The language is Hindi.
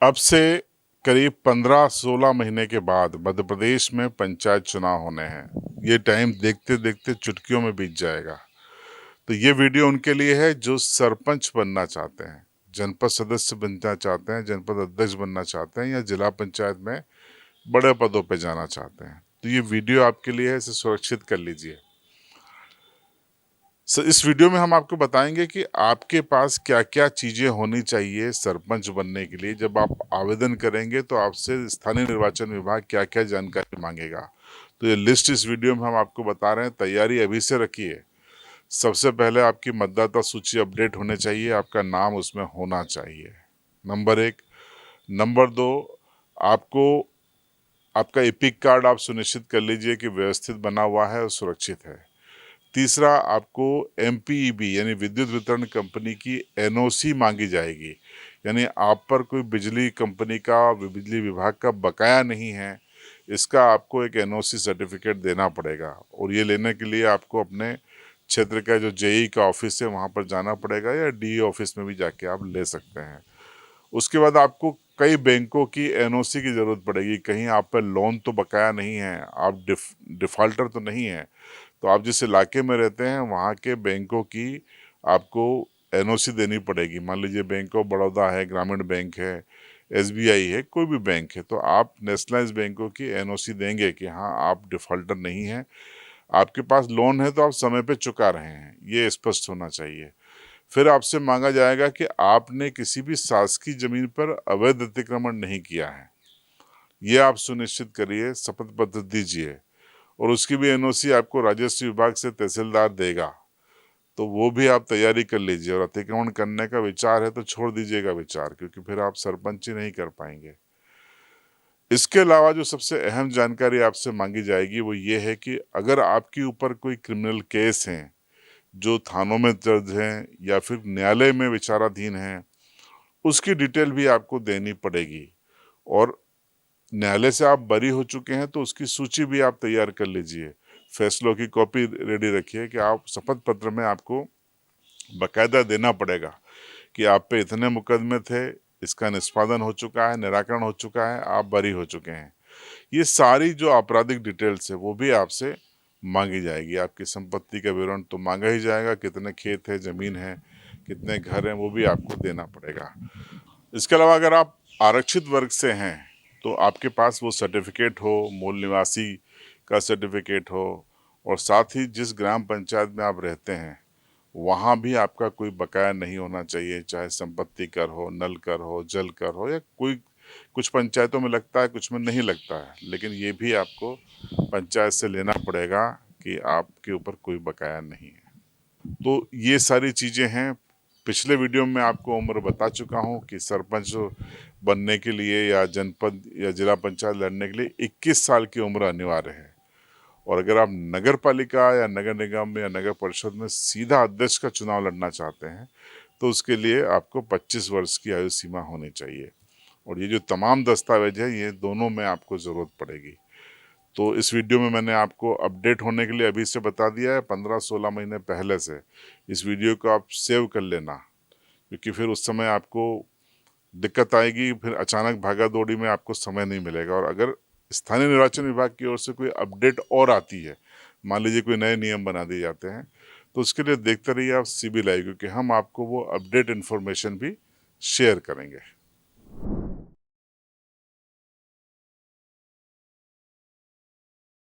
अब से करीब 15-16 महीने के बाद मध्य प्रदेश में पंचायत चुनाव होने हैं। ये टाइम देखते-देखते चुटकियों में बीत जाएगा। तो ये वीडियो उनके लिए है जो सरपंच बनना चाहते हैं, जनपद सदस्य बनना चाहते हैं, जनपद अध्यक्ष बनना चाहते हैं या जिला पंचायत में बड़े पदों पे जाना चाहते हैं। तो ये वीडियो आपके लिए है, इसे सुरक्षित कर लीजिए। इस वीडियो में हम आपको बताएंगे कि आपके पास क्या-क्या चीज़ें होनी चाहिए सरपंच बनने के लिए। जब आप आवेदन करेंगे तो आपसे स्थानीय निर्वाचन विभाग क्या-क्या जानकारी मांगेगा। तो ये लिस्ट इस वीडियो में हम आपको बता रहे हैं, तैयारी अभी से रखिए। सबसे पहले आपकी मतदाता सूची अपडेट होनी चाहिए, आपका नाम उसमें होना चाहिए, नंबर 1। नंबर 2, आपको आपका एपिक कार्ड आप सुनिश्चित कर लीजिए कि व्यवस्थित बना हुआ है और सुरक्षित है। तीसरा, आपको एमपीईबी यानी विद्युत वितरण कंपनी की एनओसी मांगी जाएगी, यानी आप पर कोई बिजली कंपनी का, बिजली विभाग का बकाया नहीं है, इसका आपको एक एनओसी सर्टिफिकेट देना पड़ेगा। और ये लेने के लिए आपको अपने क्षेत्र का जो जेई का ऑफिस है वहाँ पर जाना पड़ेगा या डी ऑफिस में भी जाके आप ले सकते हैं। उसके बाद आपको कई बैंकों की एनओसी की ज़रूरत पड़ेगी। कहीं आप पर लोन तो बकाया नहीं है, आप डिफ़ॉल्टर तो नहीं है। तो आप जिस इलाके में रहते हैं वहाँ के बैंकों की आपको एनओसी देनी पड़ेगी। मान लीजिए बैंक ऑफ बड़ौदा है, ग्रामीण बैंक है, एसबीआई है, कोई भी बैंक है, तो आप नेशनलाइज्ड बैंकों की एनओसी देंगे कि हाँ, आप डिफ़ॉल्टर नहीं हैं, आपके पास लोन है तो आप समय पे चुका रहे हैं, ये स्पष्ट होना चाहिए। फिर आपसे मांगा जाएगा कि आपने किसी भी शासकीय ज़मीन पर अवैध अतिक्रमण नहीं किया है। ये आप सुनिश्चित करिए, शपथ पत्र दीजिए। और उसकी भी एनओसी आपको राजस्व विभाग से तहसीलदार देगा, तो वो भी आप तैयारी कर लीजिए। और अतिक्रमण करने का विचार है तो छोड़ दीजिएगा विचार, क्योंकि फिर आप सरपंच ही नहीं कर पाएंगे। इसके अलावा जो सबसे अहम जानकारी आपसे मांगी जाएगी वो ये है कि अगर आपके ऊपर कोई क्रिमिनल केस हैं जो थानों में दर्ज हैं या फिर न्यायालय में विचाराधीन हैं, उसकी डिटेल भी आपको देनी पड़ेगी। और न्यायालय से आप बरी हो चुके हैं तो उसकी सूची भी आप तैयार कर लीजिए। फैसलों की कॉपी रेडी रखिए कि आप शपथ पत्र में आपको बाकायदा देना पड़ेगा कि आप पे इतने मुकदमे थे, इसका निष्पादन हो चुका है, निराकरण हो चुका है, आप बरी हो चुके हैं। ये सारी जो आपराधिक डिटेल्स है वो भी आपसे मांगी जाएगी। आपकी संपत्ति का विवरण तो मांगा ही जाएगा, कितने खेत है, ज़मीन है, कितने घर हैं, वो भी आपको देना पड़ेगा। इसके अलावा अगर आप आरक्षित वर्ग से हैं तो आपके पास वो सर्टिफिकेट हो, मूल निवासी का सर्टिफिकेट हो, और साथ ही जिस ग्राम पंचायत में आप रहते हैं वहाँ भी आपका कोई बकाया नहीं होना चाहिए, चाहे संपत्ति कर हो, नल कर हो, जल कर हो, या कोई कुछ पंचायतों में लगता है, कुछ में नहीं लगता है, लेकिन ये भी आपको पंचायत से लेना पड़ेगा कि आपके ऊपर कोई बकाया नहीं है। तो ये सारी चीज़ें हैं। पिछले वीडियो में आपको उम्र बता चुका हूँ कि सरपंच बनने के लिए या जनपद या जिला पंचायत लड़ने के लिए 21 साल की उम्र अनिवार्य है। और अगर आप नगर पालिका या नगर निगम या नगर परिषद में सीधा अध्यक्ष का चुनाव लड़ना चाहते हैं तो उसके लिए आपको 25 वर्ष की आयु सीमा होनी चाहिए। और ये जो तमाम दस्तावेज है ये दोनों में आपको ज़रूरत पड़ेगी। तो इस वीडियो में मैंने आपको अपडेट होने के लिए अभी से बता दिया है, 15-16 महीने पहले से। इस वीडियो को आप सेव कर लेना, क्योंकि फिर उस समय आपको दिक्कत आएगी, फिर अचानक भागा दौड़ी में आपको समय नहीं मिलेगा। और अगर स्थानीय निर्वाचन विभाग की ओर से कोई अपडेट और आती है, मान लीजिए कोई नए नियम बना दिए जाते हैं, तो उसके लिए देखते रहिए आप सीबी लाइव, क्योंकि हम आपको वो अपडेट इन्फॉर्मेशन भी शेयर करेंगे।